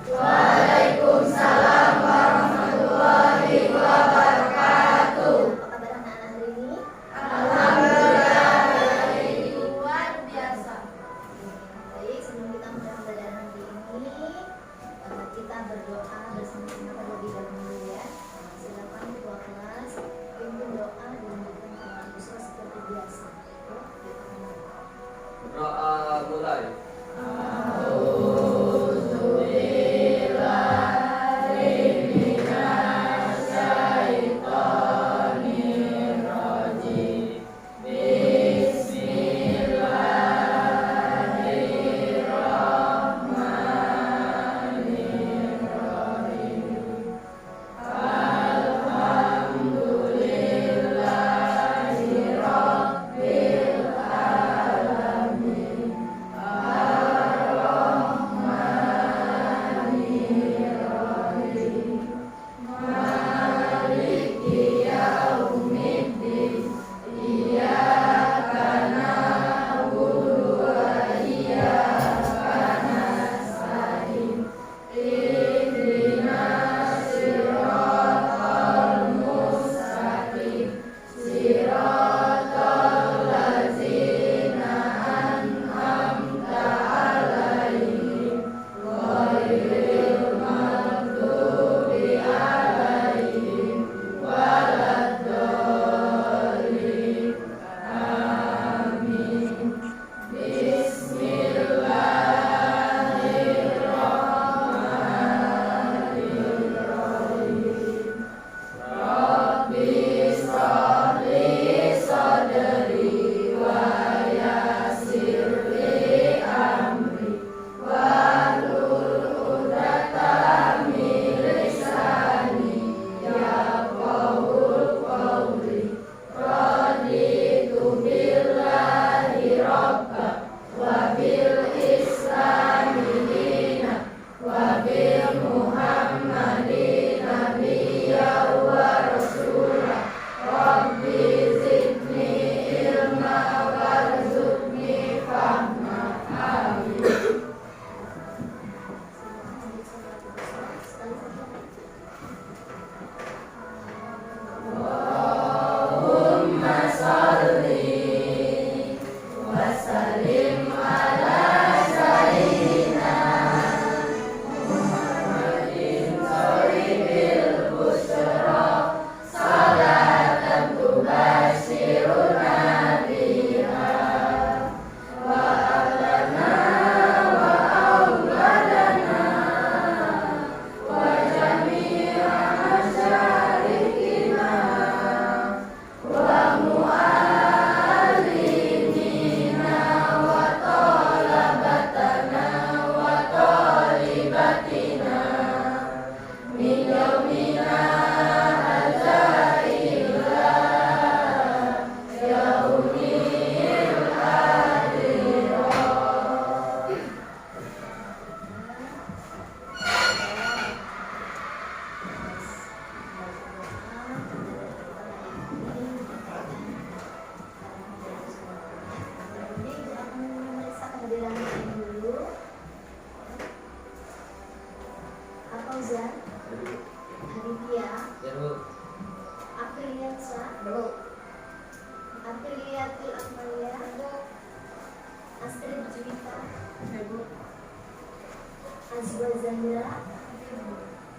Waalaikumsalam warahmatullahi wabarakatuh. Apa kabar anak-anak hari ini? Alhamdulillah baik, luar biasa. Baik, sebelum kita mulai pembelajaran hari ini, kita berdoa bersama-sama terlebih dahulu ya. Silakan ketua kelas pimpin doa dan memberikan doa Yusra seperti biasa. Doa mulai.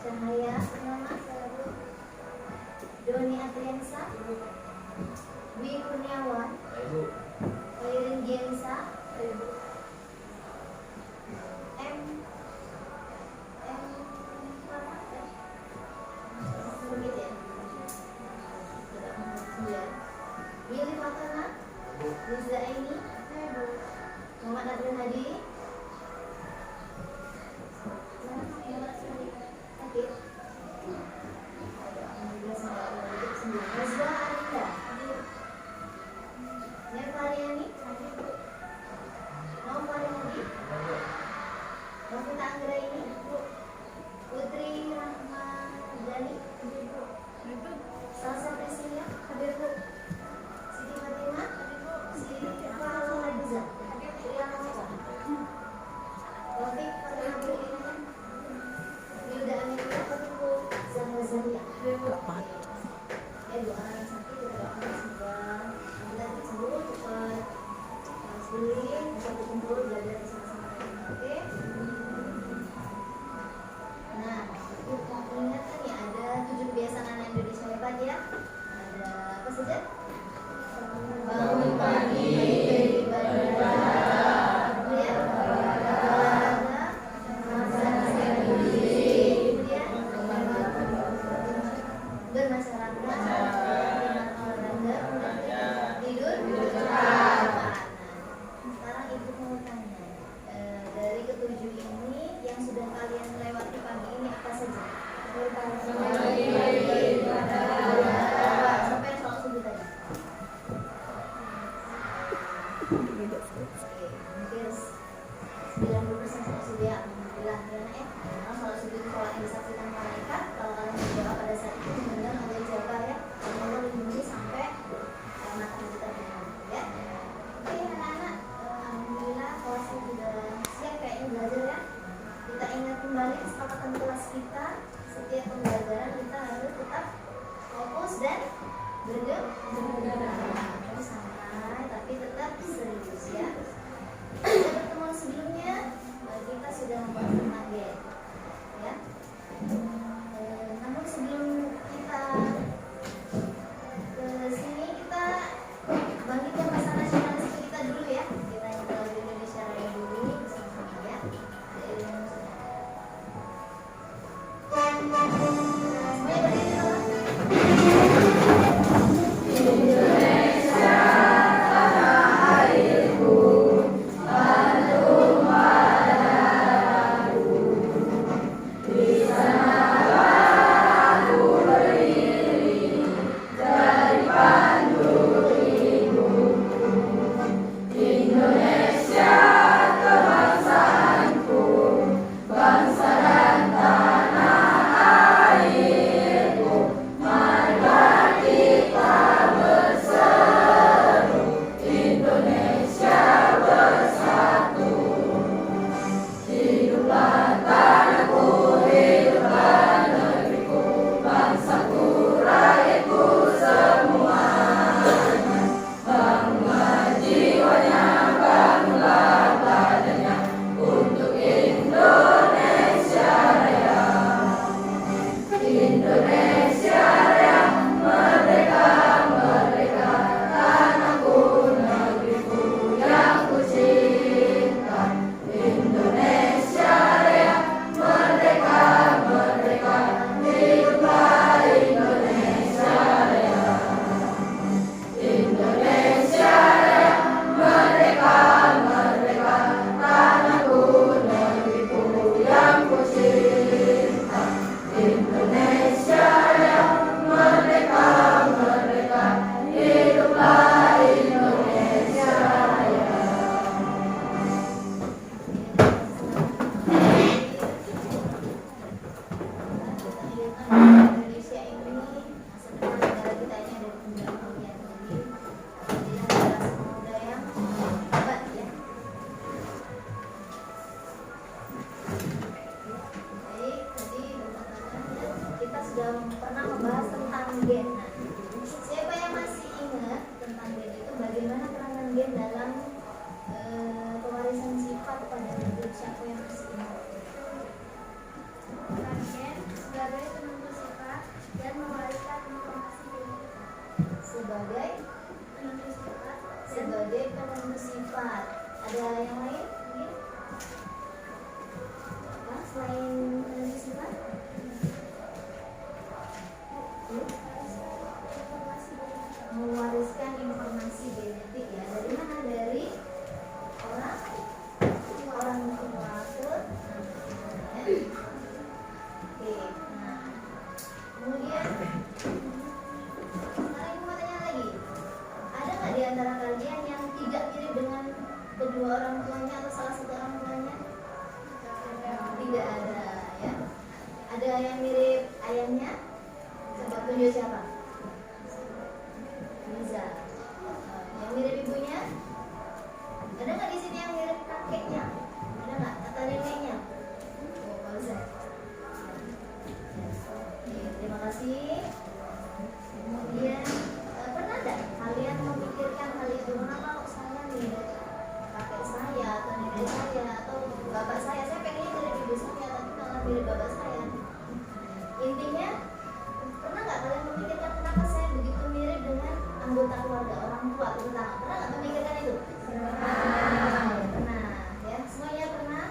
Cahaya Purnama, Doni Atriansa, Dwi Kurniawan, Wairin Giansa, Yuli Fatana, Liza Aini, Muhammad Abdul Hadi, Nazwa Arinda, Nervariani, Novali Hadi, Novita Anggraini, Putri Rahmadani, Salsa Priscilia, hadir Bu. Siti Fatimah, Siti Farah Hadiza, Triana Mocha, Taufik Fatihah Bulinaya, kembali kesepakatan kelas kita, setiap pembelajaran kita harus tetap fokus dan bergerak. Terus santai tapi tetap serius ya. Pada pertemuan sebelumnya kita sudah membahas tentang gen, ya. Namun sebelum kita ke sini, kita bangkitkan rasa nasionalis kita dulu ya. Kita nyanyi lagu Indonesia Raya dulu bersama ya. Semuanya berdiri dulu. Indonesia ini masa depan negara kita ini ada di pinggiran bagian ini. Jadi generasi muda yang hebat ya. Baik, tadi berkatakan ya, kita sudah pernah membahas tentang gen. Nah, siapa yang masih ingat tentang gen itu, bagaimana peranan gen dalam pewarisan sifat pada hidup? Siapa yang masih ingat? Gen sebagai penentu sifat dan mewariskan informasi genetik. Sebagai penentu sifat. Ada yang lain mungkin? Apa selain penentu sifat? Mewariskan informasi genetik ya. Dari mana? Dari orang tua ke anak. Oke, nah kemudian sekarang ibu mau tanya lagi, ada nggak di antara kalian yang tidak mirip dengan kedua orang tuanya atau salah satu orang tuanya? Tidak ada ya. Ada yang mirip ayahnya? Coba tunjuk siapa? Liza. Yang mirip ibunya? Ada nggak di sini yang mirip kakeknya? Ada nggak? Atau neneknya? Oh, Pak Ustaz. Terima kasih. Kemudian pernah tidak kalian memikirkan hal itu? Kenapa kok saya mirip kakek saya atau nenek saya atau bapak saya? Saya pengennya mirip ibu saya tapi malah mirip bapak saya. Intinya, pernah nggak kalian memikirkan kenapa saya begitu mirip dengan anggota keluarga orang tua terutama? Pernah nggak memikirkan itu? Pernah. Ya, semuanya pernah.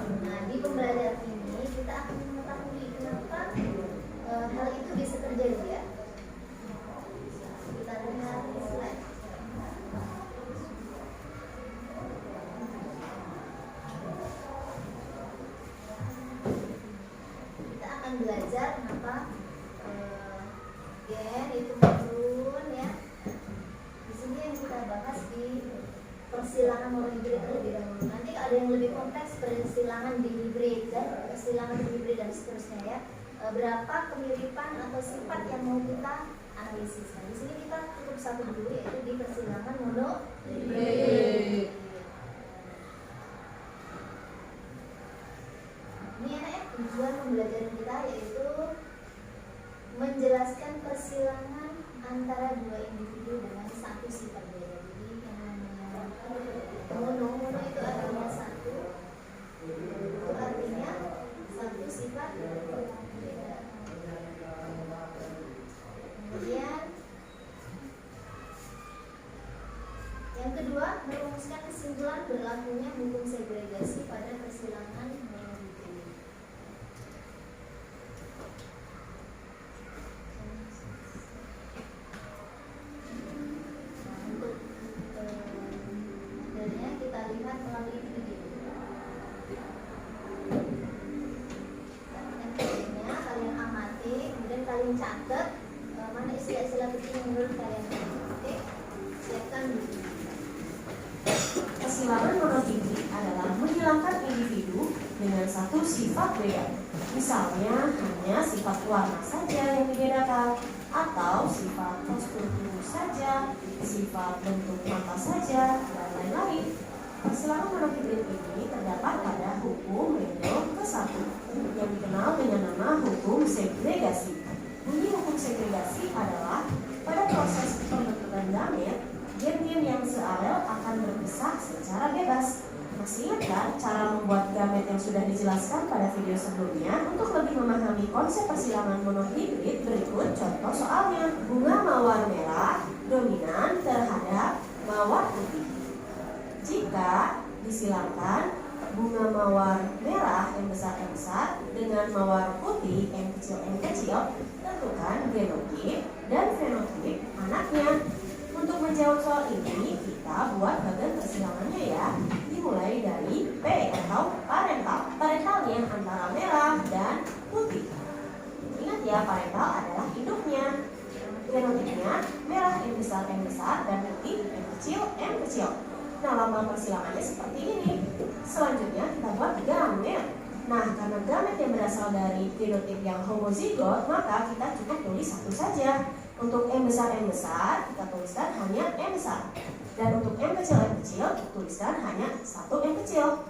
Nah, di pembelajaran ini kita akan mengetahui kenapa hal itu bisa terjadi ya. Kita lihat di slide. Kita akan belajar kenapa gen itu turun ya. Di sini yang kita bahas di persilangan monohibrid terlebih dahulu. Nanti ada yang lebih kompleks, persilangan dihibrid dan persilangan hibrid dan seterusnya ya. Berapa kemiripan atau sifat yang mau kita analisis. Nah, di sini kita cukup satu dulu, yaitu di persilangan monohibrid. Ini tujuan pembelajaran kita yaitu menjelaskan persilangan antara dua individu dengan satu sifat beda. Jadi yang namanya mono itu artinya satu, itu artinya satu sifat beda. Kemudian yang kedua, merumuskan kesimpulan berlakunya hukum segregasi pada persilangan monofitik. Untuk materinya kita lihat melalui video. Kalian amati, kemudian kalian catat mana istilah-istilah penting yang menurut kalian. Oke, siapkan dulu. Persilangan monofitik adalah menghilangkan individu dengan satu sifat beda. Misalnya hanya sifat warna saja yang dibedakan, atau sifat postur tubuh saja, sifat bentuk mata saja, dan lain-lain. Persilangan monofitik ini terdapat pada hukum Mendel ke-1 yang dikenal dengan nama hukum segregasi. Bunyi hukum segregasi adalah pada proses pembentukan gamet, gen-gen yang sealel akan berpisah secara bebas. Masih ingat kan cara membuat gamet yang sudah dijelaskan pada video sebelumnya? Untuk lebih memahami konsep persilangan monohibrid, berikut contoh soalnya. Bunga mawar merah dominan terhadap mawar putih. Jika disilangkan bunga mawar merah M besar dengan mawar putih M kecil, tentukan genotip dan fenotip anaknya. Untuk menjawab soal ini, kita buat bagian persilangannya ya. Dimulai dari P atau parental. Parentalnya antara merah dan putih. Ingat ya, parental adalah induknya. Genotipnya merah M besar dan putih M kecil. Nah, lambang persilangannya seperti ini. Selanjutnya kita buat gamet. Nah, karena gamet yang berasal dari genotip yang homozigot, maka kita cukup tulis satu saja. Untuk M besar kita tuliskan hanya M besar. Dan untuk M kecil tuliskan hanya satu M kecil.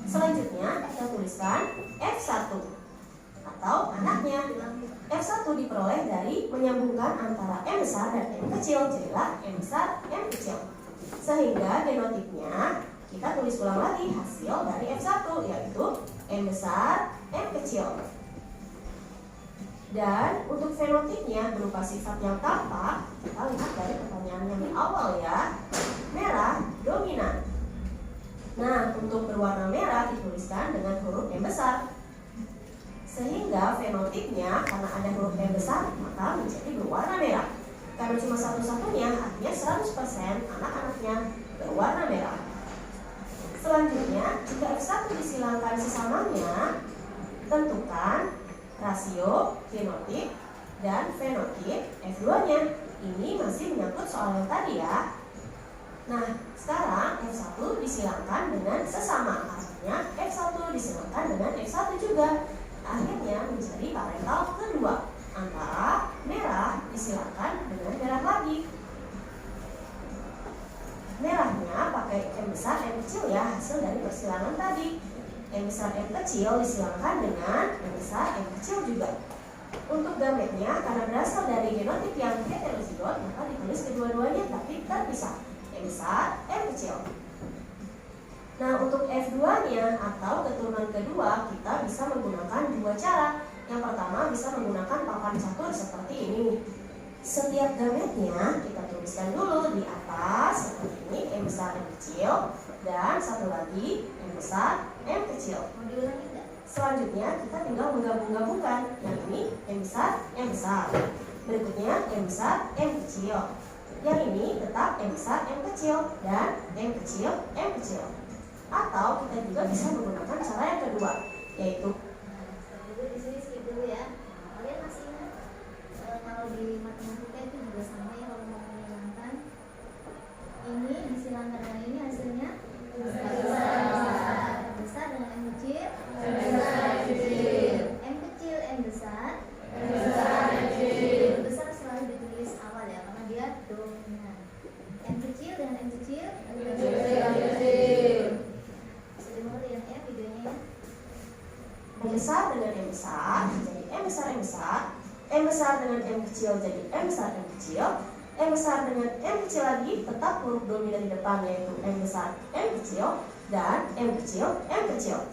Selanjutnya kita tuliskan F1 atau anaknya. F1 diperoleh dari menyambungkan antara M besar dan M kecil, jadilah M besar M kecil. Sehingga genotipnya kita tulis ulang lagi hasil dari F1, yaitu M besar M kecil. Dan untuk fenotipnya berupa sifat yang tampak, kita lihat dari pertanyaan yang di awal ya. Merah dominan. Nah, untuk berwarna merah dituliskan dengan huruf M besar. Sehingga fenotipnya karena ada huruf M besar, maka menjadi berwarna merah. Karena cuma satu-satunya, artinya 100% anak-anaknya berwarna merah. Selanjutnya, jika F1 disilangkan sesamanya, tentukan rasio genotip dan fenotip F2-nya. Ini masih menyangkut soal yang tadi ya. Nah, sekarang F1 disilangkan dengan sesama, artinya F1 disilangkan dengan F1 juga. Akhirnya menjadi parental kedua, antara merah disilangkan dengan merah lagi. Merahnya pakai M besar M kecil ya, hasil dari persilangan tadi. M besar M kecil disilangkan dengan M besar M kecil juga. Untuk gametnya karena berasal dari genotip yang heterozigot, maka ditulis kedua-duanya tapi terpisah, M besar M kecil. Nah, untuk F2-nya atau keturunan kedua, kita bisa menggunakan dua cara. Yang pertama bisa menggunakan papan catur seperti ini. Setiap gametnya kita tuliskan dulu di atas seperti ini, M besar M kecil, dan satu lagi M besar M kecil. Mau diulangi enggak? Selanjutnya kita tinggal menggabung-gabungkan. Yang ini M besar, berikutnya M besar, M kecil. Yang ini tetap M besar, M kecil, dan M kecil, M kecil. Atau kita juga bisa menggunakan cara yang kedua, yaitu Di sini skip dulu ya. Kalian masih ingat kalau di matematika itu juga sama ya, kalau mau menghilangkan ini disilangkan dengan ini hasilnya besar dengan M kecil, M kecil M besar, besar selalu ditulis awal ya karena dia dominan. M kecil dengan M kecil, bisa dimengerti ya videonya ya. M besar dengan M besar jadi M besar M besar, M besar dengan M kecil jadi M besar M kecil, M besar dengan M kecil lagi tetap huruf dominan di depan yaitu M besar M kecil dan M kecil M kecil.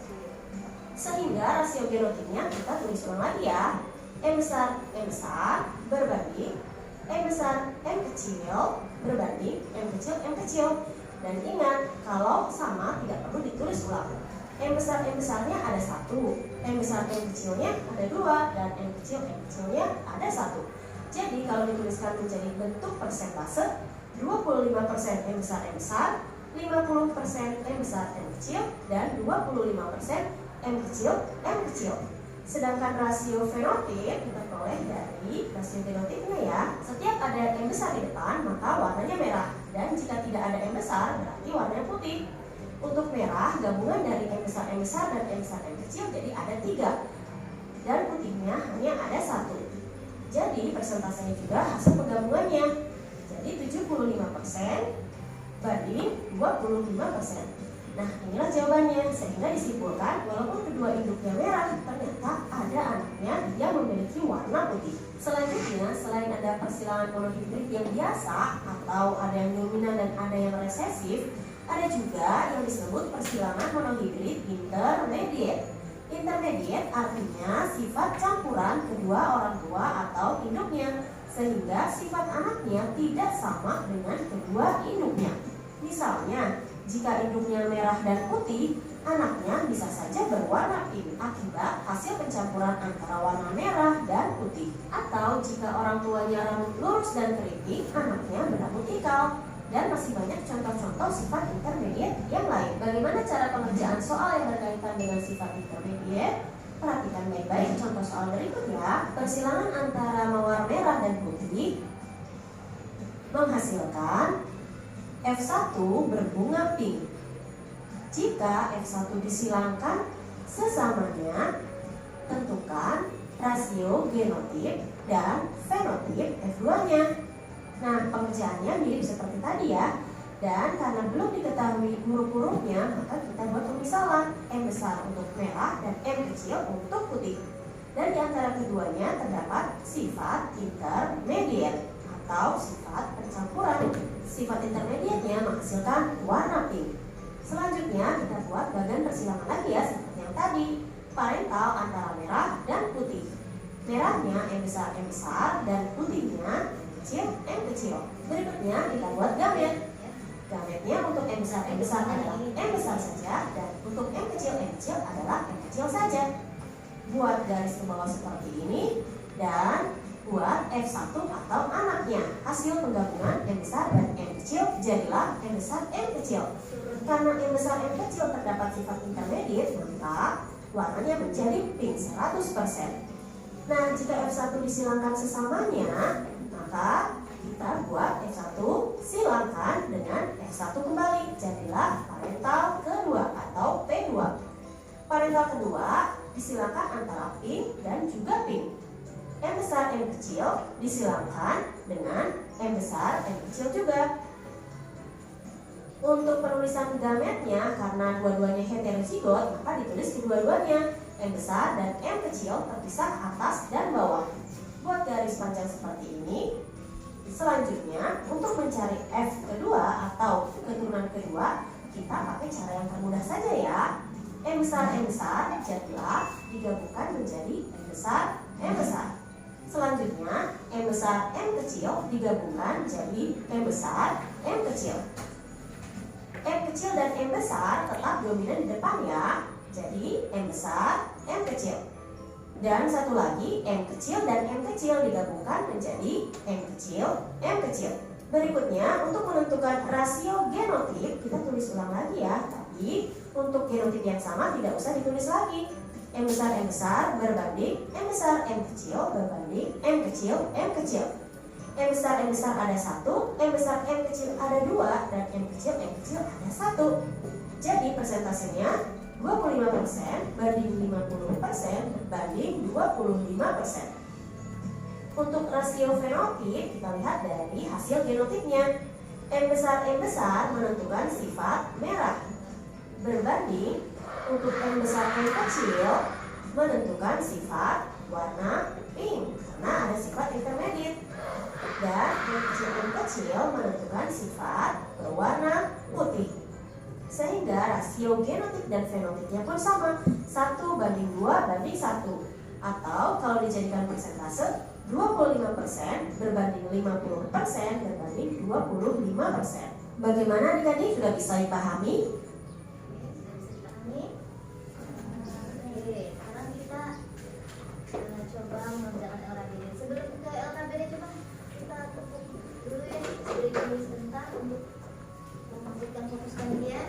Sehingga rasio genotipnya kita tulis ulang lagi ya. M besar berbanding M besar M kecil berbanding M kecil M kecil. Dan ingat, kalau sama tidak perlu ditulis ulang. M besarnya ada 1, M besar M kecilnya ada 2, dan M kecilnya ada 1. Jadi kalau dituliskan menjadi bentuk persentase 25% M besar, 50% M besar M kecil, dan 25% M kecil. Sedangkan rasio fenotip kita peroleh dari rasio genotipnya ya. Setiap ada M besar di depan maka warnanya merah, dan jika tidak ada M besar berarti warnanya putih. Untuk merah gabungan dari M besar dan M besar M kecil jadi ada 3, dan putihnya hanya ada 1. Jadi persentasenya juga hasil penggabungannya. Jadi 75% banding 25%. Nah, inilah jawabannya. Sehingga disimpulkan, walaupun kedua induknya merah, ternyata ada anaknya yang memiliki warna putih. Selanjutnya, selain ada persilangan monohibrid yang biasa atau ada yang dominan dan ada yang resesif, ada juga yang disebut persilangan monohibrid intermediate. Intermediate artinya sifat campuran kedua orang tua atau induknya, sehingga sifat anaknya tidak sama dengan kedua induknya. Misalnya, jika induknya merah dan putih, anaknya bisa saja berwarna pink akibat hasil pencampuran antara warna merah dan putih. Atau jika orang tuanya rambut lurus dan keriting, anaknya berambut ikal. Dan masih banyak contoh-contoh sifat intermediate yang lain. Bagaimana cara pengerjaan soal yang berkaitan dengan sifat intermediate? Perhatikan baik-baik contoh soal berikut ya. Persilangan antara mawar merah dan putih menghasilkan F1 berbunga pink. Jika F1 disilangkan sesamanya, tentukan rasio genotip dan fenotip F2-nya. Nah, pengerjaannya mirip seperti tadi ya. Dan karena belum diketahui huruf-hurufnya, maka kita buat pemisalan. M besar untuk merah dan M kecil untuk putih. Dan di antara keduanya terdapat sifat intermediate atau sifat pencampuran. Sifat intermediate-nya menghasilkan warna pink. Selanjutnya kita buat bagian persilangan lagi ya, seperti yang tadi. Parental antara merah dan putih. Merahnya M besar dan putihnya M kecil. Berikutnya kita buat gamet. Gametnya untuk M besar adalah M besar saja, dan untuk M kecil adalah M kecil saja. Buat garis ke bawah seperti ini dan buat F1 atau anaknya. Hasil penggabungan M besar dan M kecil jadilah M besar M kecil. Karena M besar M kecil terdapat sifat intermediate, maka warnanya menjadi pink 100%. Nah, jika F1 disilangkan sesamanya, maka kita buat F1 silangkan dengan F1 kembali, jadilah parental kedua atau P2. Parental kedua disilangkan antara pink dan juga pink. M besar M kecil disilangkan dengan M besar M kecil juga. Untuk penulisan gametnya, karena dua-duanya heterozigot, maka ditulis kedua-duanya M besar dan M kecil terpisah atas dan bawah. Buat garis panjang seperti ini. Selanjutnya, untuk mencari F kedua atau keturunan kedua, kita pakai cara yang termudah saja ya. M besar jadilah digabungkan menjadi M besar M besar. Selanjutnya, M besar M kecil digabungkan jadi M besar M kecil. M kecil dan M besar tetap dominan di depan ya. Jadi M besar M kecil. Dan satu lagi, M kecil dan M kecil digabungkan menjadi M kecil. Berikutnya, untuk menentukan rasio genotip, kita tulis ulang lagi ya. Tapi untuk genotip yang sama tidak usah ditulis lagi. M besar berbanding M besar M kecil berbanding M kecil. M besar ada 1, M besar M kecil ada 2, dan M kecil ada 1. Jadi persentasenya 25% banding 50% banding 25%. Untuk rasio fenotip kita lihat dari hasil genotipnya. M besar menentukan sifat merah berbanding untuk M besar M kecil menentukan sifat warna pink karena ada sifat intermediate. Dan yang kecil menentukan sifat berwarna putih. Sehingga rasio genotip dan fenotipnya pun sama, 1:2:1. Atau kalau dijadikan persentase, 25% berbanding 50% berbanding 25%. Bagaimana adik-adik, sudah bisa dipahami? Oke, sekarang kita coba mengerjakan LKPD. Sebelum ke LKPD, coba kita tepuk dulu ya. Beri dulu sebentar untuk memberikan fokus kalian ya.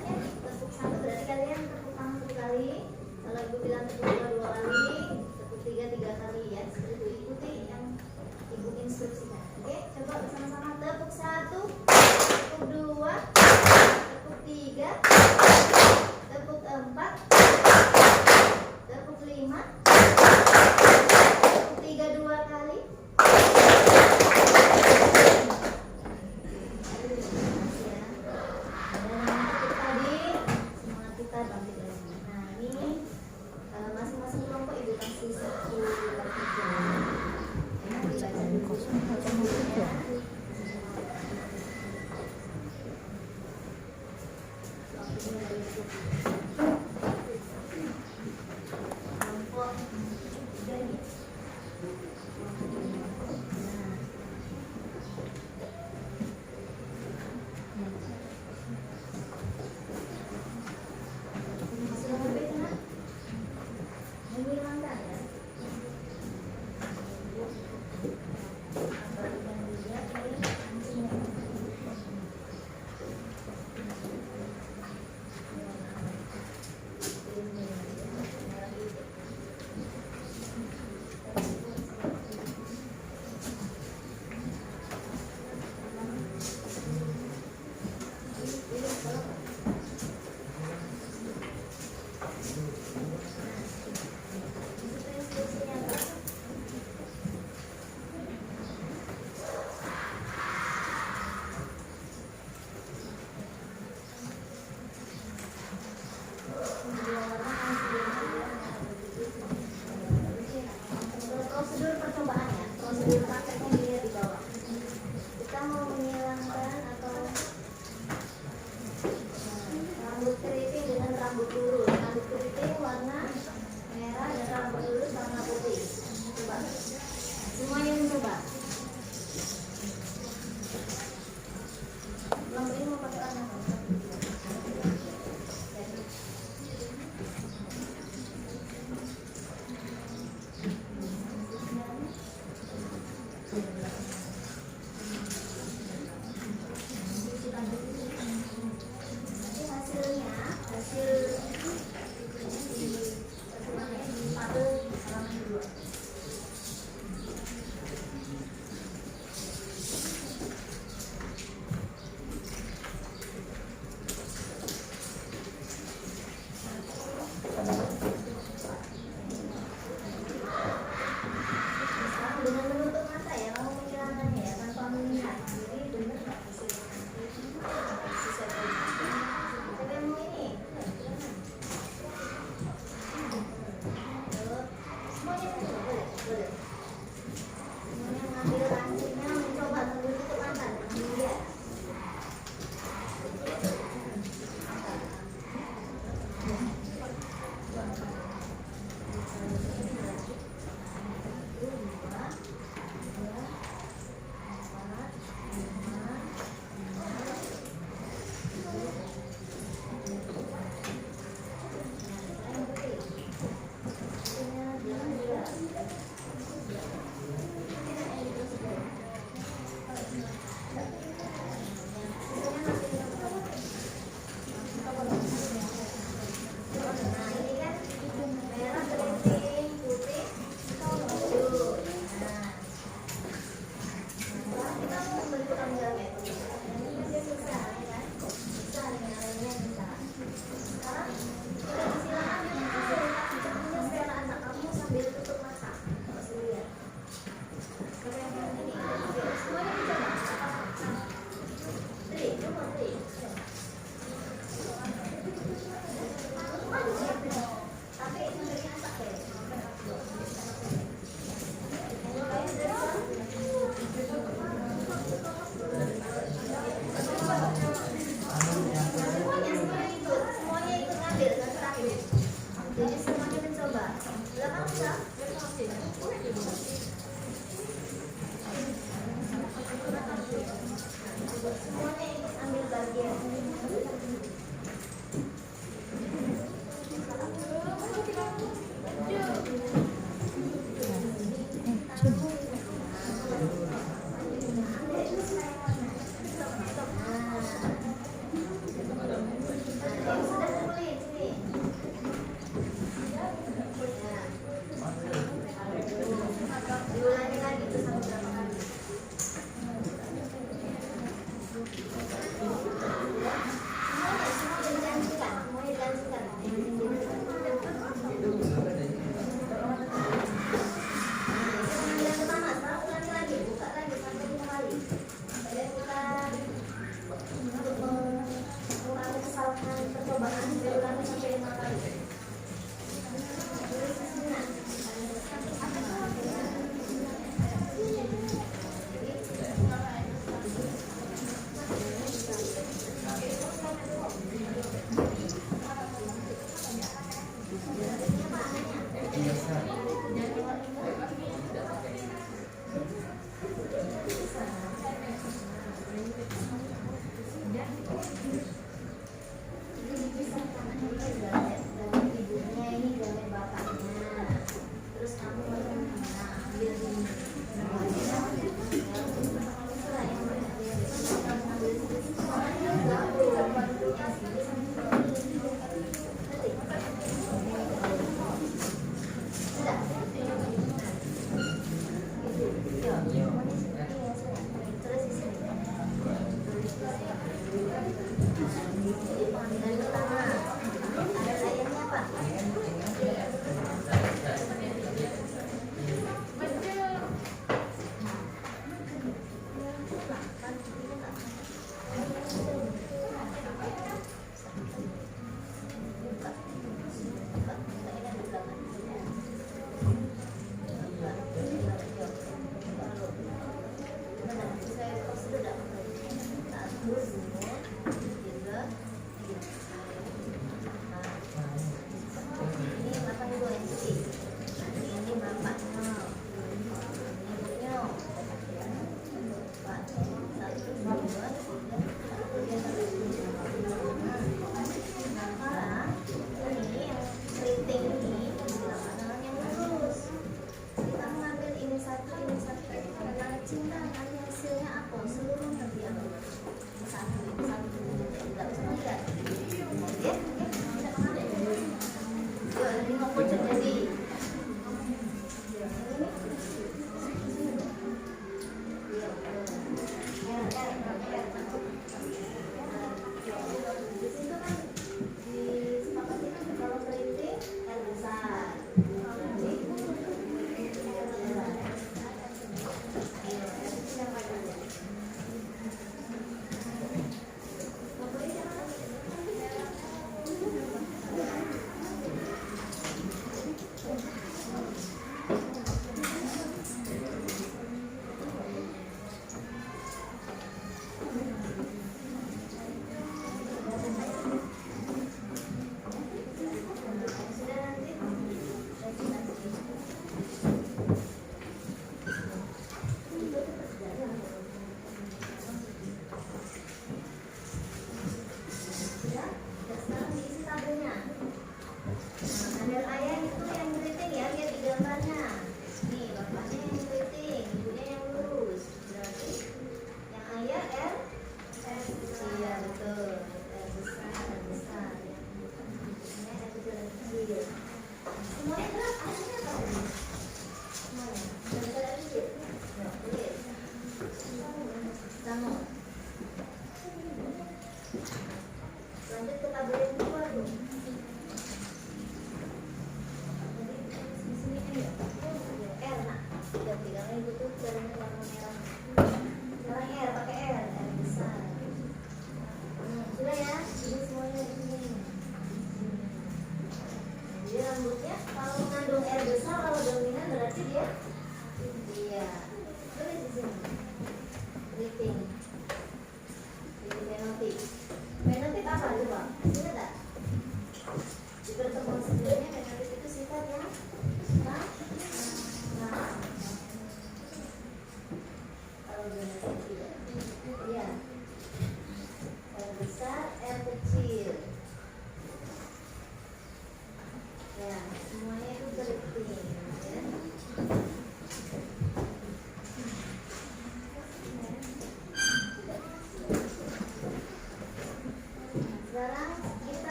Tepuk 1 berarti kalian tepuk tangan 1 kali. Kalau ibu bilang tepuk 2 kali, tepuk 3 kali ya. Seperti itu, ikuti yang ibu instruksikan. Oke, coba bersama-sama tepuk 1, tepuk 2, tepuk 3, tepuk 4, tepuk 5, tepuk 3 2 kali. Semangat kita bangkit lagi. Nah ini masing-masing kelompok ibu kasih 1 pekerjaan. Enak dibaca dulu. Kelompok 3 nih. Sudah berbeda nak? Menghilangkan ya. Bagikan juga dari kancingnya.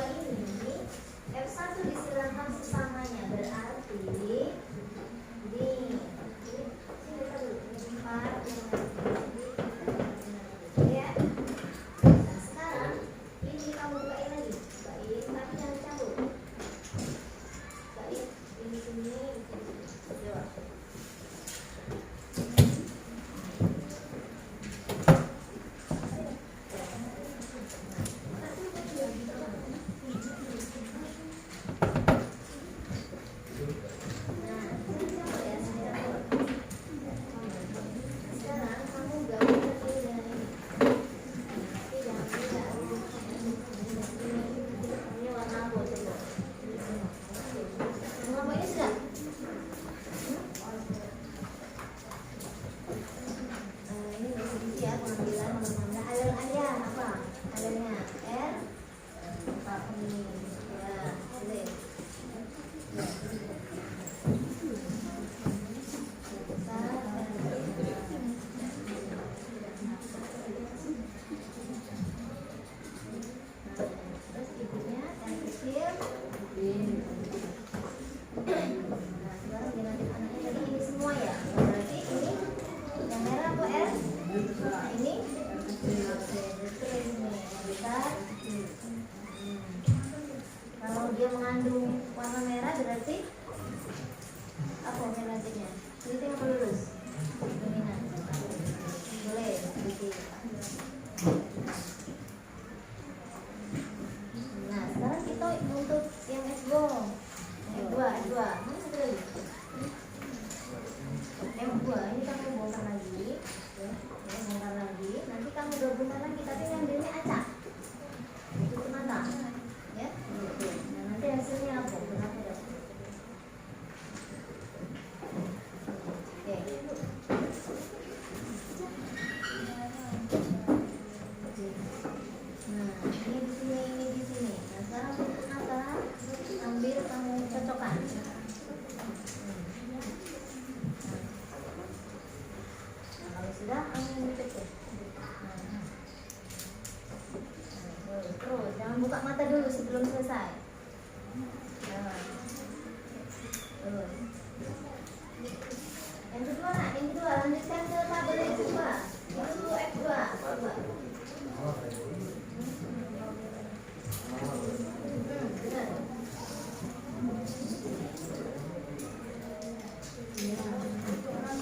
ini F1 disilakan sesamanya, berarti ini sini kita dulu 4 ya. Nah, sekarang ini kamu bukain lagi, bukain tapi jangan cabut. Bukain ini sini, coba. Kalau dia mengandung warna merah berarti apa alternatifnya? Sedikit apa lurus? Dominan. Boleh sedikit. Nah, sekarang kita untuk yang S2. S2. Mana satu lagi? M2 ini kamu bongkar lagi. Bongkar lagi. Nanti kamu gabungkan lagi, tapi ngambilnya acak. Tutup mata. Ya. Nah, nanti hasilnya apa? Berapa dapat? Oke. Nah, ini di sini. Nah, sekarang tutup mata, ambil kamu cocokkan. Nah, kalau sudah kamu tutup. Terus jangan buka mata dulu sebelum selesai. Terus yang kedua lanjutkan ke tabel yang kedua. Itu dulu F2. Coba. Benar.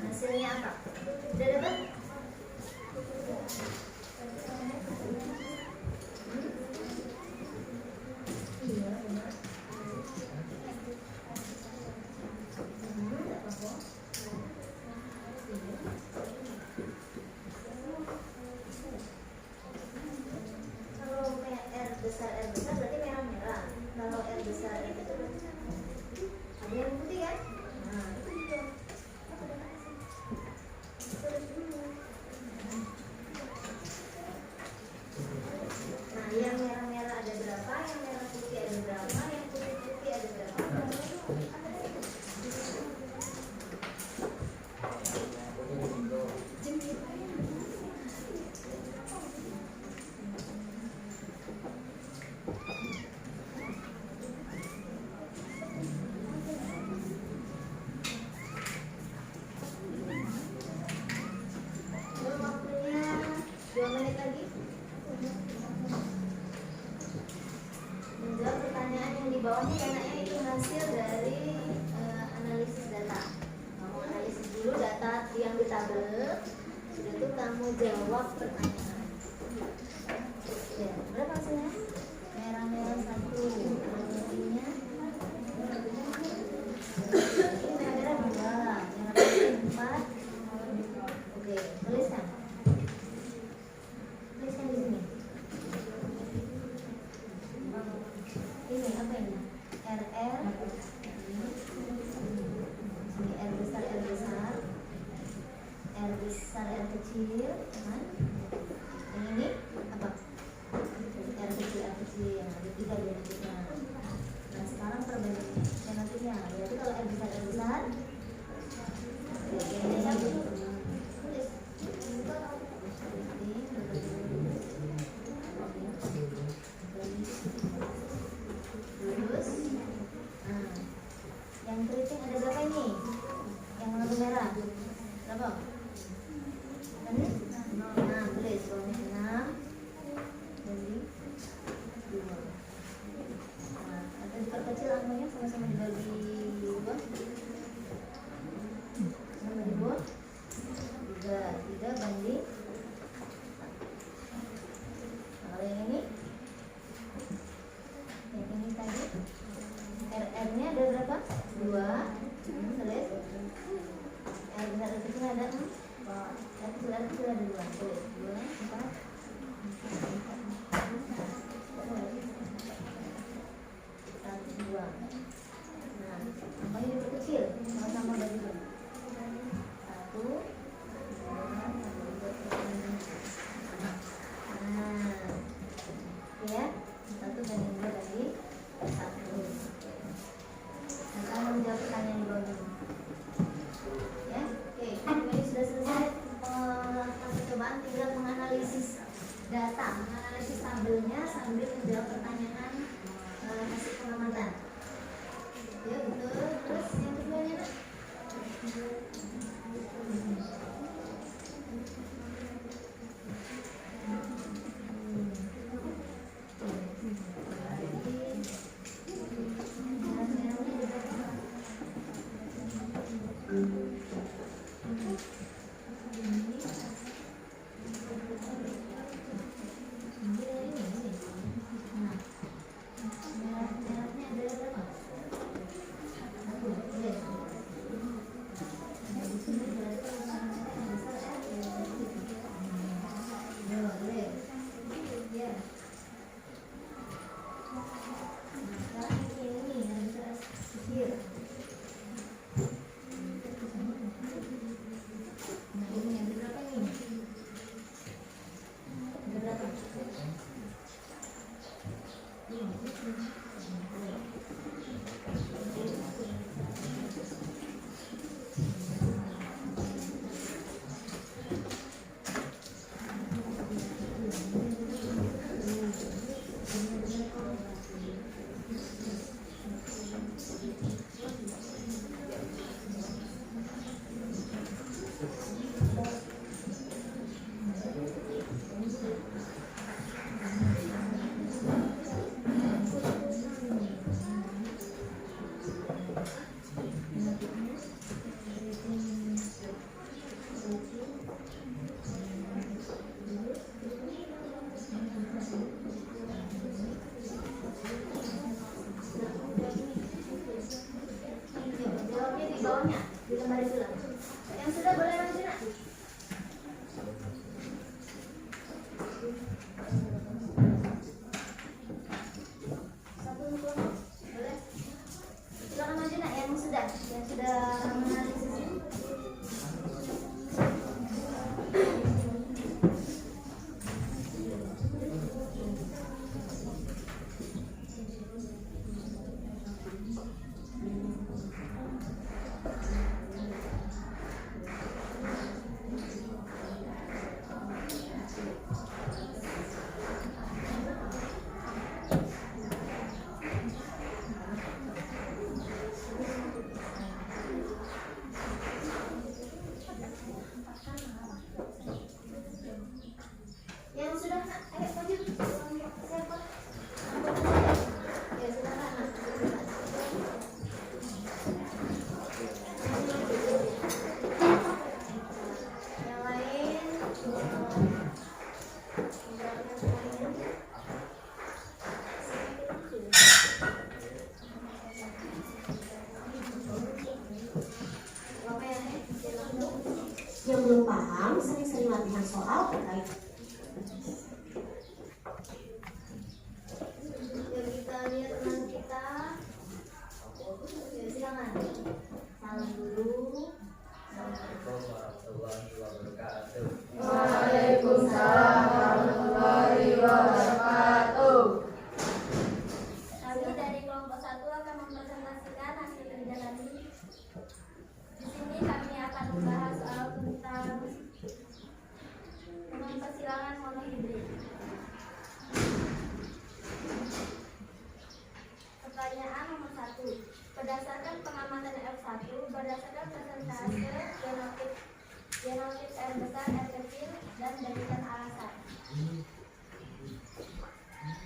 Hasilnya apa? Udah dapat? Iya, benar. Enggak apa-apa. Iya. Kalau kayak R besar berarti merah-merah. Kalau R besar itu ada yang putih kan? Nah, itu dia. Nah, yang merah-merah ada berapa? Yang merah putih ada berapa? Yang putih-putih ada berapa? Waktunya 2 menit lagi. Menjawab pertanyaan yang di bawahnya kayaknya itu hasil dari analisis data. Kamu analisis dulu data yang di tabel, sudah itu kamu jawab pertanyaan. Ya, berapa hasilnya? Merah-merah 1, putihnya merah-merah 2, merah putih 4. Oke, tuliskan. Tuliskan di sini. Ini apa ini? RR. Sini R besar, R besar. R besar, R kecil, kan? Ini apa? R kecil, R kecil. Nah, tiga dia nantinya. Nah, sekarang perbandingan yang nantinya. Berarti kalau R besar, R besar. Ini satu. Tulis. Terus, nah, yang keriting ada berapa ini? Yang lampu merah berapa? Nah, tulis bawahnya 6 jadi 2. Nah, atau diperkecil angkanya sama-sama dibagi 2. Sama di bawah 3 banding. Nah, kalau yang ini tadi RR nya ada berapa? 2. Tulis. R besar R kecil ada 4. R kecil ada 2. Tulis 2, 4. 1, 2. Nah, angkanya diperkecil sama-sama bagi 2. 1, 2, 3. Nah, ya, 1 banding 2 tadi 1. Nah, kamu menjawab pertanyaan di bawah ini. Ya, oke. Ini sudah selesai percobaan, tinggal menganalisis Yang sudah menganalisis ini. Yang sudah, ayo maju. Siapa? Ya sudah nak. Yang lain. Apa ya? Yang belum paham, sering-sering latihan soal terkait. Yuk kita lihat teman kita. Ya silakan. Salam dulu. Waalaikumsalam warahmatullahi wabarakatuh. Kami dari kelompok 1 akan mempresentasikan hasil kerja kami. Di sini kami akan membahas soal tentang persilangan monohidrik. Pertanyaan nomor 1. Berdasarkan pengamatan F1, berdasarkan persentase genotip R besar, R kecil, dan berikan alasan.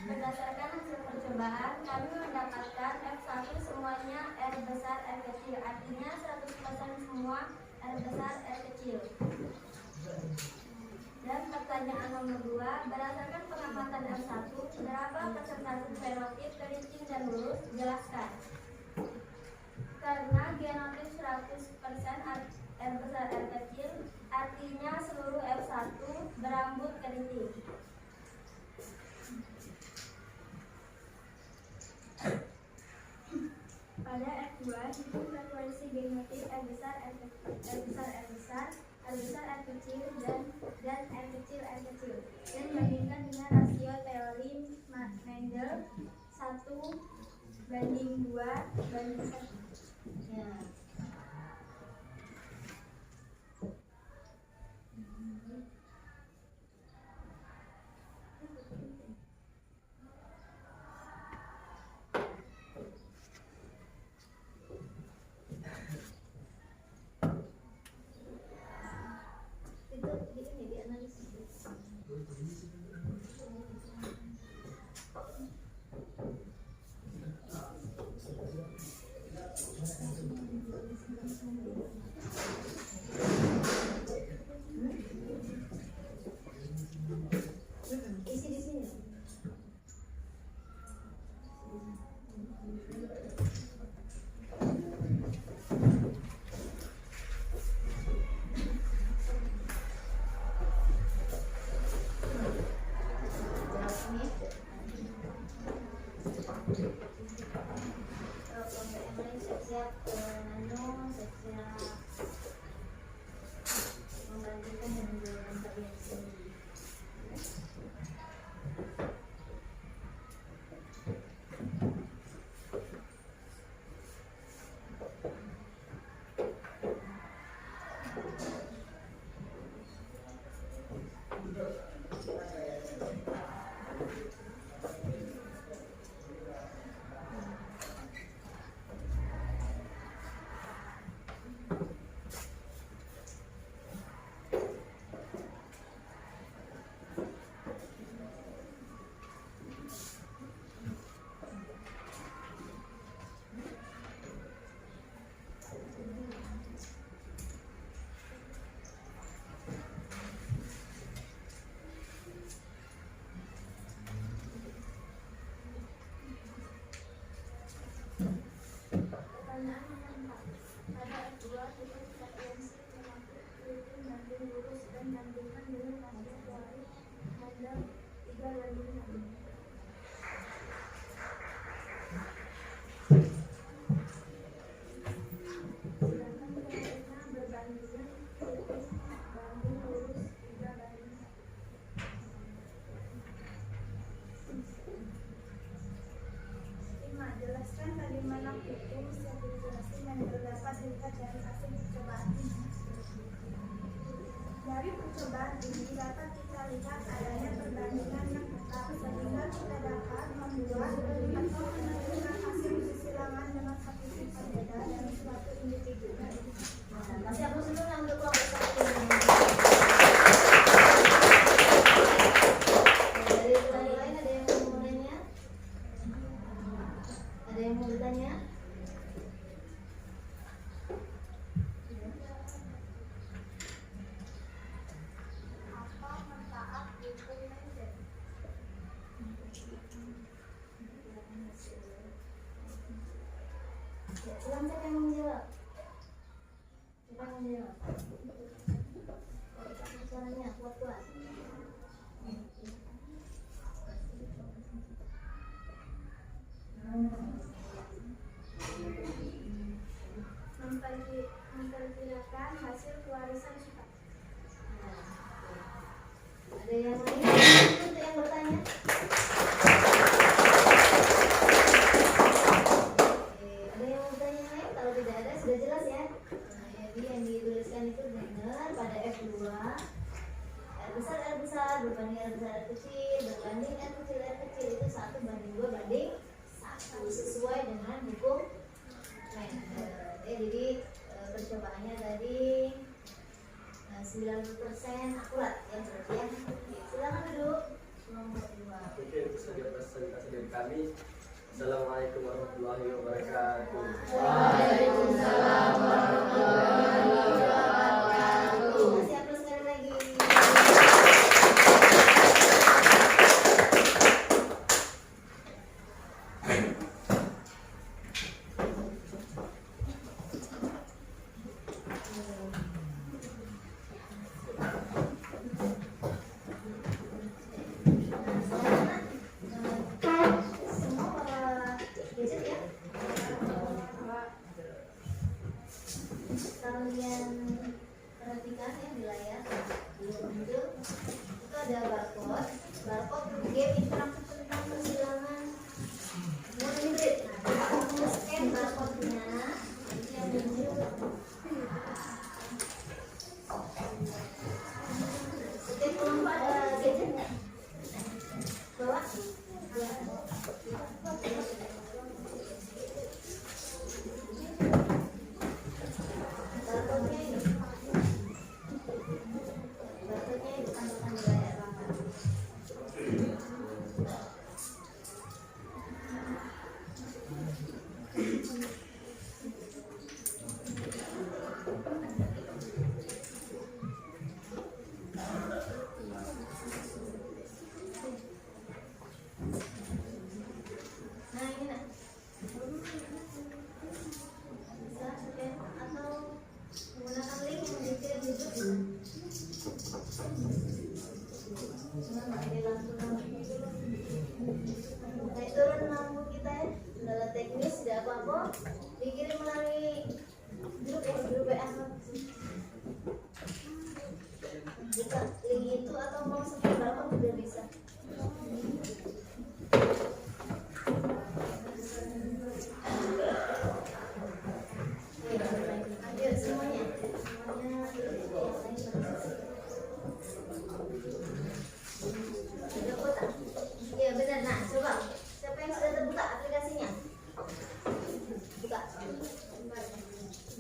Berdasarkan hasil percobaan, kami mendapatkan F1 semuanya R besar, R kecil. Artinya 100% semua R besar, R kecil. Dan pertanyaan nomor 2, berdasarkan pengamatan F1, berapa persentase fenotip kerincing dan lurus? Jelaskan. Karena genotip 100% R besar, R kecil, artinya seluruh F1 berambut kerincing. Pada F2, hitung frekuensi genotip R besar, R besar, R besar, R besar, R kecil, dan R kecil, R kecil. Dan bandingkan dengan rasio teori Mendel 1:2:1. Ya. Itu ini dianalisis. Isi di sini. Siap-siap siap-siap membantukan dan menjalankan kalian sendiri. Pertanyaan nomor 4. Pada F2, hitung frekuensi genotip kerincing banding lurus dan bandingkan dengan rasio teori Mendel 3:6. realisasi percobaan ini. Dari percobaan ini dapat kita lihat adanya perbandingan yang ketat sehingga kita dapat membuat atau menentukan hasil sisilangan dengan satu sifat beda dari suatu individu. Kasih aku dulu yang untuk kelompok satu. Dari kelompok lain ada yang mau nanya? Ada yang mau bertanya? Apa manfaat buku Mendel? Ya, silakan siapa yang mau menjawab? Siapa yang mau menjawab? Suaranya kuat-kuat. Memperkirakan hasil pewarisan sifat. Ada yang lain untuk yang bertanya? Ada yang mau bertanya lain? Kalau tidak ada sudah jelas ya. Jadi yang dituliskan itu benar pada F2. R besar berbanding R besar R kecil berbanding R kecil itu 1:2 banding 1 sesuai dengan hukum Mendel. Jadi percobaannya tadi 90% akurat ya berarti ya. Silakan duduk. Nomor 2. Mungkin sebagai presentasi dari kami. Assalamualaikum warahmatullahi wabarakatuh. Waalaikumsalam warahmatullahi wabarakatuh. Kasih aplaus sekali lagi. Semua bawa gadget ya. Kalian perhatikan ya di layar. Itu ada barcode. Barcode game interaktif tentang persilangan murid. Nah, kita scan barcode-nya. Itu yang muncul. Setiap kelompok ada gadget nggak? Bawa? Barcode-nya ini. Barcode-nya itu tampilkan di layar Bapak. Nah ini nak. Bisa scan atau menggunakan link yang dikirim di grup. Cuma nggak ada lampu naik turun lampu kita ya. Kendala teknis tidak apa-apa. Dikirim melalui grup ya, grup WA. Bisa link itu atau mau scan barcode juga bisa. Ayo semuanya. Sudah buka? Iya benar. Nah coba siapa yang sudah terbuka aplikasinya? Buka.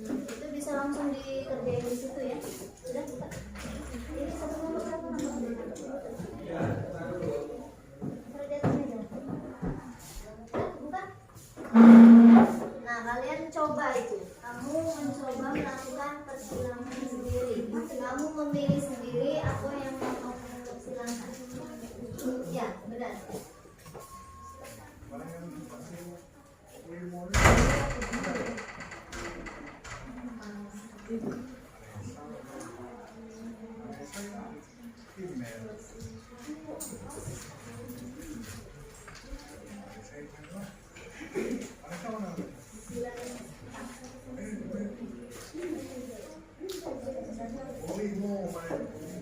Itu bisa langsung dikerjain di situ ya. Sudah buka. Ini satu nomor satu nomor. Buka. Nah kalian coba itu. Kamu mencoba melakukan persilangan sendiri. Kamu memilih sendiri apa yang mau kamu persilangkan. Ya benar.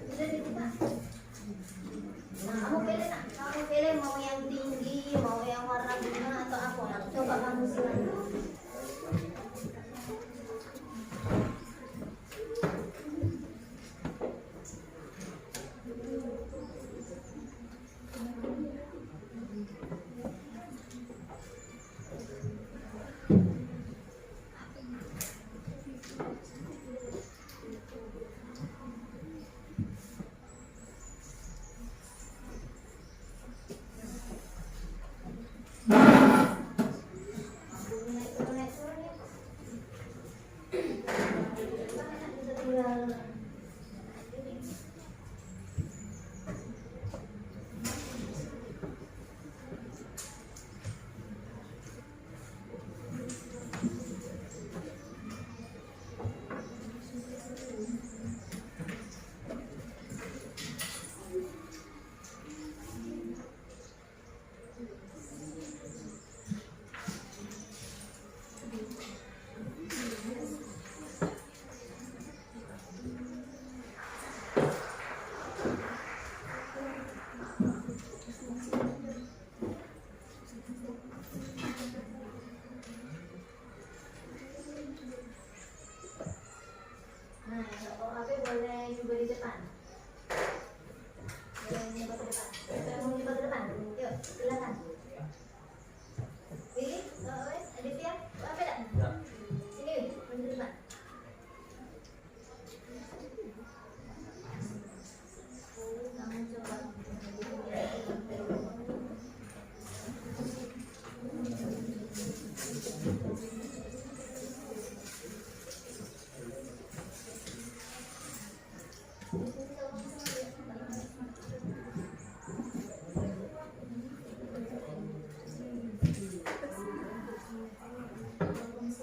Sudah dibuka. Nah, kamu pilih nak. Kamu pilih mau yang tinggi, mau yang warna bunga atau apa? Coba kamu silakan.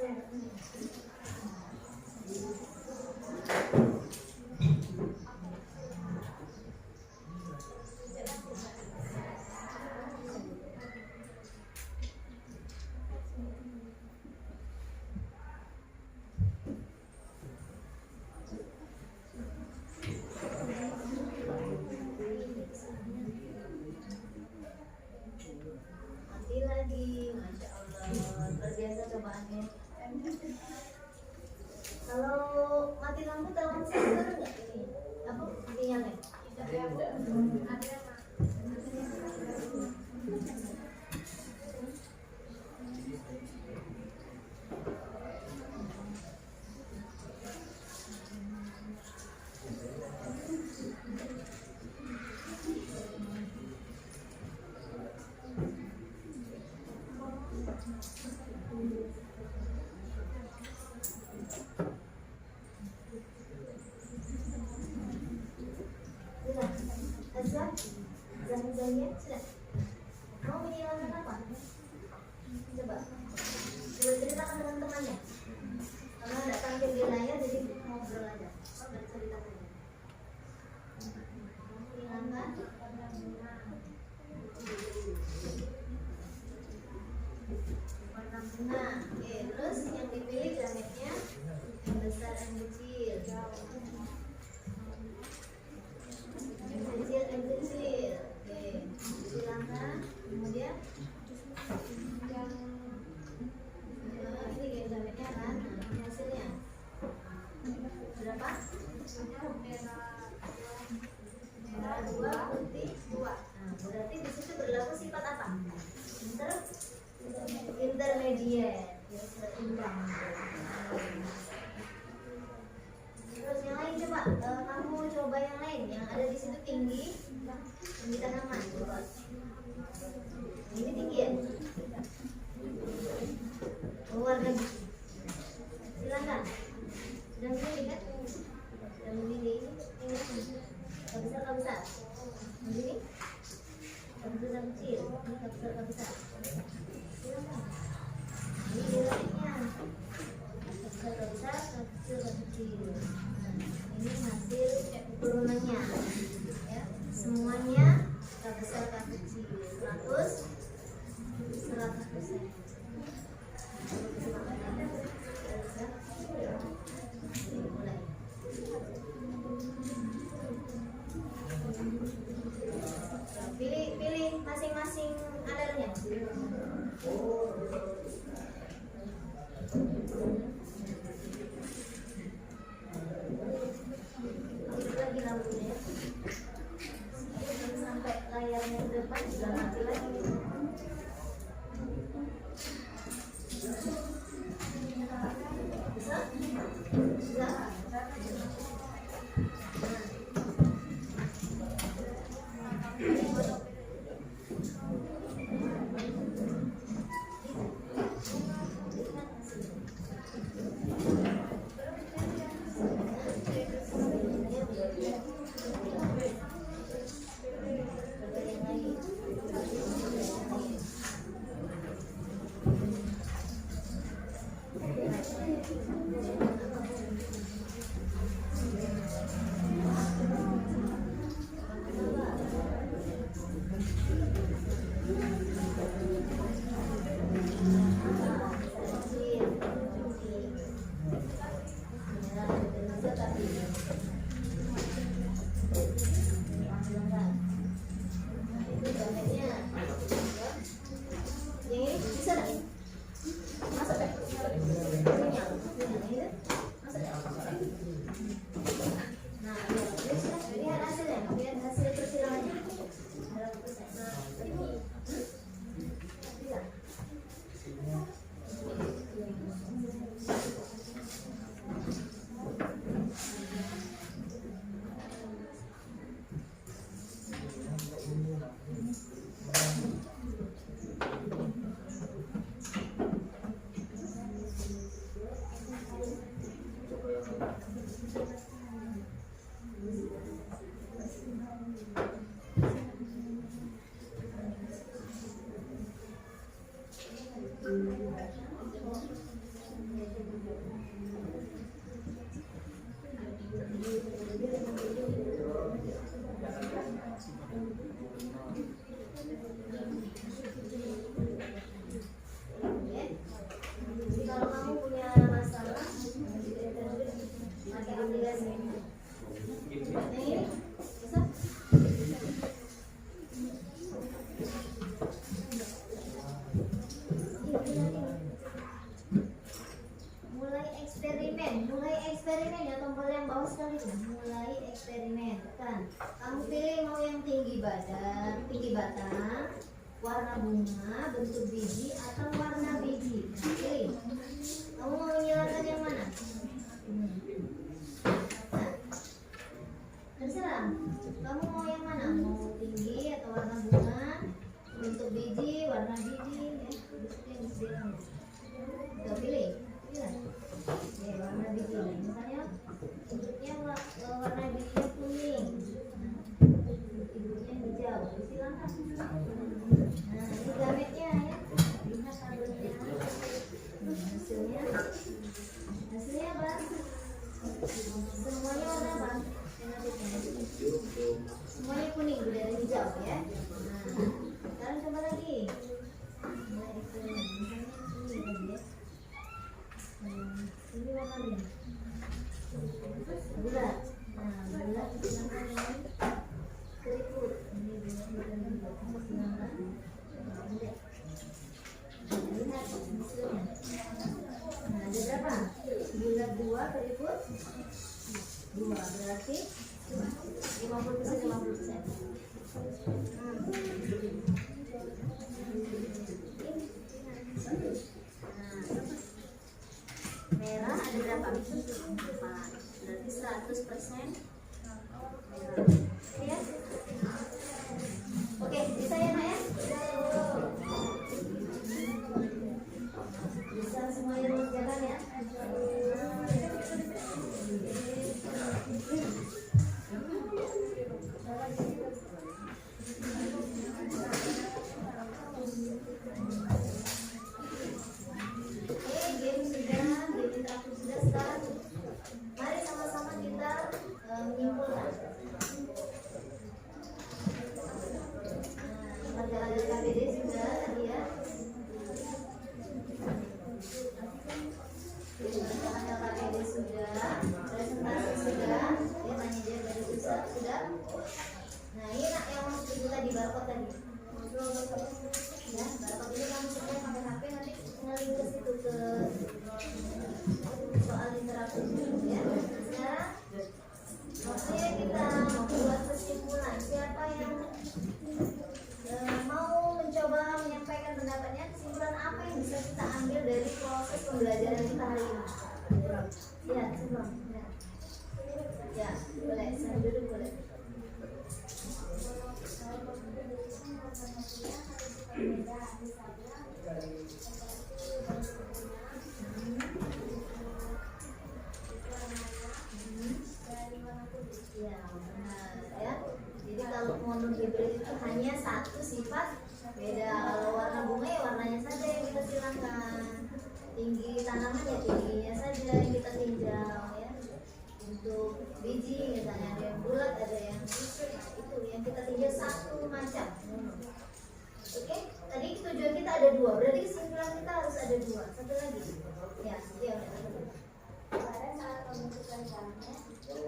Mati lagi, masya Allah, luar biasa cobaannya. Kalau mati lampu dalam sensor nggak ini? Apa intinya nih? Sudah, Azza, Zahizahnya sudah. Mau menghilangkan apa? Coba ceritakan teman-temannya. Karena tidak tampil di layar, jadi ngobrol aja. Oh, bercerita saja. Menghilangkan warna bunga. Oke, terus yang dipilih jametnya yang besar dan kecil. Yang kecil. Oke, silahkan. Kemudian ini kayak jametnya kan. Ini hasilnya berapa? Merah 2, putih 2. Nah, berarti di situ berlaku sifat apa? Intermediate. Ya, seimbang. Terus yang lain coba, kamu coba yang lain yang ada di situ tinggi tanaman. Coba. Ini tinggi ya? Warna biru. Silakan. Sudah memilih kan? Sudah memilih ini. Kau besar, kau besar. Ini? Kau besar, kau kecil. Ini kau besar, kau besar. Silakan. Ini nilainya. Kau besar, kau besar. Kau kecil, kau kecil. Ini hasil turunannya ya, semuanya kak besar kak kecil 100%. Mulai. Pilih masing-masing alarmnya. mulai eksperimen ya, tombol yang bawah sekali tuh, mulai eksperimen. Tekan. Kamu pilih mau yang tinggi batang, warna bunga, bentuk biji atau warna biji. Pilih. Kamu mau menyalakan yang mana? Nah, terserah. Kamu mau yang mana? Mau tinggi atau warna bunga, bentuk biji, warna biji, ya. Itu yang disediakan. Kita pilih. Ya, warna biji. Misalnya bentuknya warna bijinya kuning. Ibunya hijau. Silakan. Nah, ini gametnya ya. Lihat tabelnya. Hasilnya apa? Semuanya warna apa? Semuanya kuning, udah ada hijau ya. Nah, sekarang coba lagi. Mulai eksperimen. Misalnya ini tadi ya. Ini warna apa? Bulat. Nah, bulat silahkan ini keriput. Ini bulat. Silahkan. Lihat hasilnya. Nah, ada berapa? Bulat 2, keriput 2, berarti 50%. Merah ada berapa? 4, berarti 100% merah. Ya? Oke, bisa ya Nak ya? Bisa semuanya mengerjakan ya? Game interaktif sudah start. Mari sama-sama kita menyimpulkan. Majalah dari KBD sudah tadi ya. Majalah KBD sudah, presentasi sudah. Dia tanya dia dari susah sudah. Nah ini Nak yang masuk itu tadi barcode tadi. Ya, barcode ini kamu sebenarnya pakai HP nanti ngelink ke situ ke soal interaktif ya. Sekarang waktunya kita membuat kesimpulan. Siapa yang mau mencoba menyampaikan pendapatnya, kesimpulan apa yang bisa kita ambil dari proses pembelajaran kita hari ini? Ya, sebelum. Ya, boleh. Saya duduk boleh. Ya, benar ya. Jadi kalau monohibrid itu hanya satu sifat beda. Kalau warna bunga ya warnanya saja yang kita silakan. Tinggi tanaman ya tingginya saja yang kita tinjau ya. Untuk biji misalnya ada yang bulat, ada yang itu yang kita tinjau satu macam. Oke, tadi tujuan kita ada 2, berarti kesimpulan kita harus ada 2. Satu lagi. Ya, iya udah. Pada saat pembentukan gamet, misal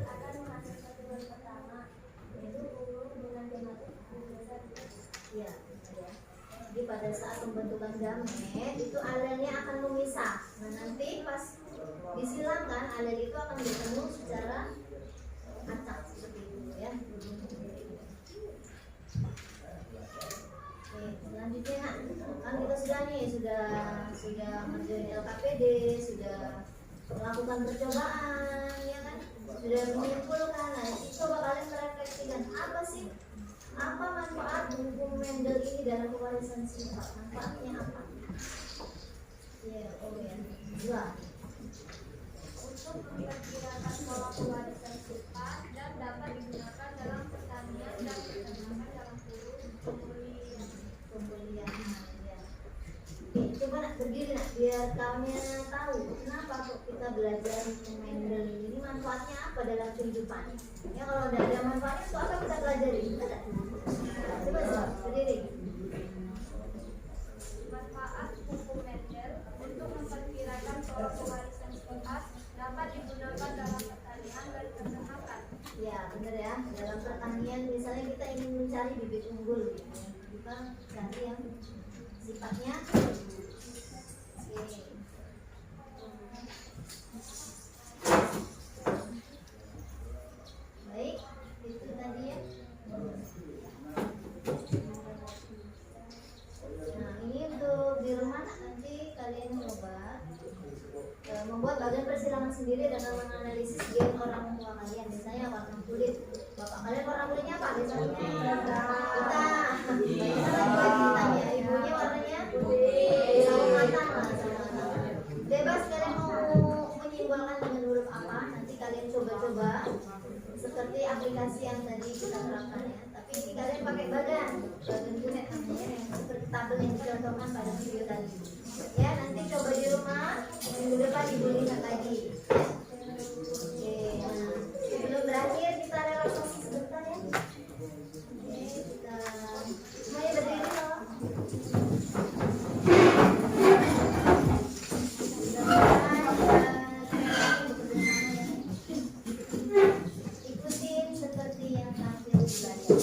akan menghasilkan tujuan pertama, yaitu huruf dengan tematik berdasar. Ya, ya. Jadi pada saat pembentukan gamet itu alelnya akan memisah. Nah nanti pas disilangkan alel itu akan bertemu secara acak seperti itu ya. Oke, selanjutnya Nak, kan kita sudah ngerjain LKPD, sudah melakukan percobaan ya kan, sudah menyimpulkan. Nah coba kalian merefleksikan apa manfaat buku Mendel ini dalam pewarisan sifat. Manfaatnya apa? Ya, oke ya. 2. Untuk memperkirakan pola pewarisan sifat dan dapat digunakan dalam pertanian dan peternakan dalam Pembelian ya. Oke, coba Nak berdiri Nak biar kalian tahu kenapa kok kita belajar Mendel ini, manfaatnya apa dalam kehidupan. Ya kalau tidak ada manfaatnya itu apa kita pelajari? Tidak. Coba berdiri. manfaat buku Mendel untuk memperkirakan pola pewarisan sifat dapat digunakan dalam pertanian dan peternakan. Ya benar ya, dalam pertanian misalnya kita ingin mencari bibit unggul gitu ya. lupa cari yang sifatnya. Oke. Baik, itu tadi ya. Nah, ini untuk di rumah nanti kalian coba membuat bagian persilangan sendiri dengan menganalisis gen orang tua kalian. Misalnya warna kulit bapak kalian warna kulitnya apa? Misalnya hitam ya, ibunya warnanya putih, sama matang lah, sama matang. Bebas kalian mau menyimbolkan dengan huruf apa, nanti kalian coba-coba seperti aplikasi yang tadi kita terapkan ya. Tapi ini kalian pakai bagan kulit namanya yang seperti tabel yang dicontohkan pada video tadi. Ya, nanti coba di rumah, minggu depan ibu lihat lagi. Oke, nah, sebelum berakhir kita relaksasi sebentar ya. Oke, kita semuanya berdiri loh. Kita ikutin seperti yang tampil di layar.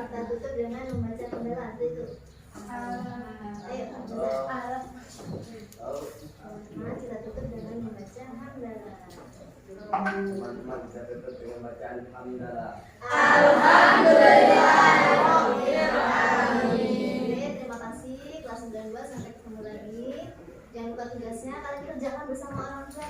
Kita tutup dengan membaca pembelaan itu. Ayo, kita tutup dengan membaca hamdalah. Teman-teman bisa tutup dengan bacaan hamdalah. Terima kasih kelas 92, sampai ketemu lagi. Jangan lupa tugasnya kalian kerjakan bersama orang tua